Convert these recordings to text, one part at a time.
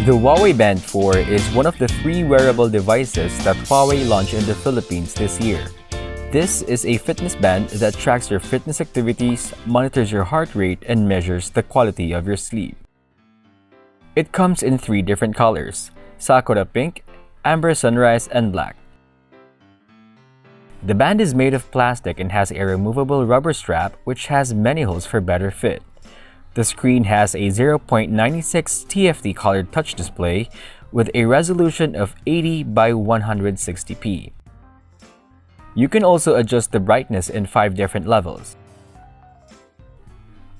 The Huawei Band 4 is one of the 3 wearable devices that Huawei launched in the Philippines this year. This is a fitness band that tracks your fitness activities, monitors your heart rate, and measures the quality of your sleep. It comes in 3 different colors: Sakura Pink, Amber Sunrise, and Black. The band is made of plastic and has a removable rubber strap which has many holes for better fit. The screen has a 0.96 TFT colored touch display with a resolution of 80 by 160p. You can also adjust the brightness in 5 different levels.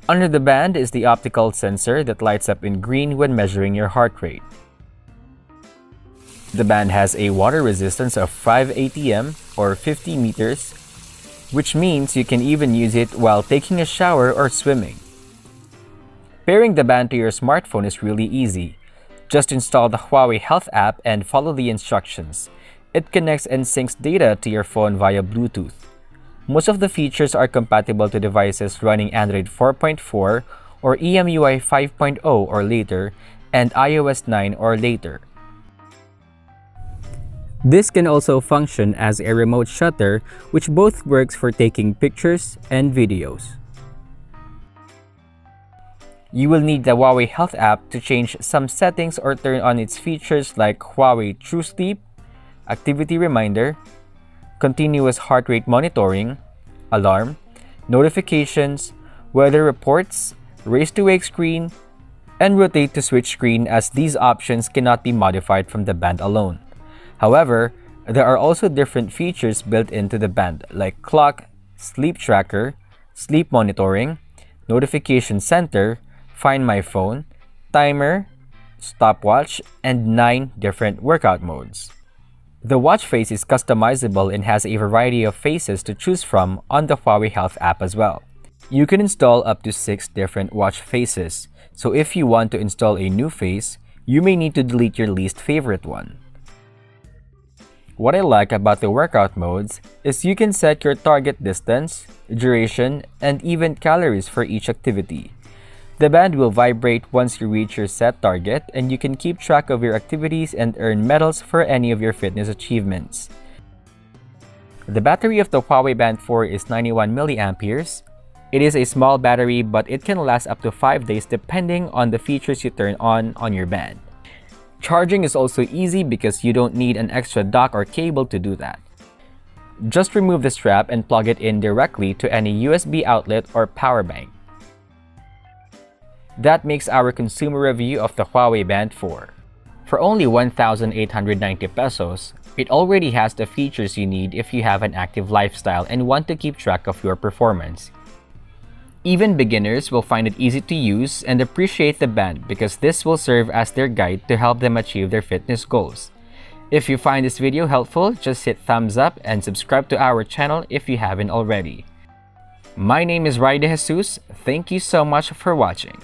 Under the band is the optical sensor that lights up in green when measuring your heart rate. The band has a water resistance of 5 ATM or 50 meters, which means you can even use it while taking a shower or swimming. Pairing the band to your smartphone is really easy. Just install the Huawei Health app and follow the instructions. It connects and syncs data to your phone via Bluetooth. Most of the features are compatible to devices running Android 4.4 or EMUI 5.0 or later and iOS 9 or later. This can also function as a remote shutter, which both works for taking pictures and videos. You will need the Huawei Health app to change some settings or turn on its features like Huawei True Sleep, Activity Reminder, Continuous Heart Rate Monitoring, Alarm, Notifications, Weather Reports, Raise to Wake Screen, and Rotate to Switch Screen, as these options cannot be modified from the band alone. However, there are also different features built into the band like Clock, Sleep Tracker, Sleep Monitoring, Notification Center, Find My Phone, Timer, Stopwatch, and 9 different workout modes. The watch face is customizable and has a variety of faces to choose from on the Huawei Health app as well. You can install up to 6 different watch faces, so if you want to install a new face, you may need to delete your least favorite one. What I like about the workout modes is you can set your target distance, duration, and even calories for each activity. The band will vibrate once you reach your set target, and you can keep track of your activities and earn medals for any of your fitness achievements. The battery of the Huawei Band 4 is 91 mAh. It is a small battery, but it can last up to 5 days depending on the features you turn on your band. Charging is also easy because you don't need an extra dock or cable to do that. Just remove the strap and plug it in directly to any USB outlet or power bank. That makes our consumer review of the Huawei Band 4. For only 1,890 pesos, it already has the features you need if you have an active lifestyle and want to keep track of your performance. Even beginners will find it easy to use and appreciate the band because this will serve as their guide to help them achieve their fitness goals. If you find this video helpful, just hit thumbs up and subscribe to our channel if you haven't already. My name is Rai De Jesus. Thank you so much for watching.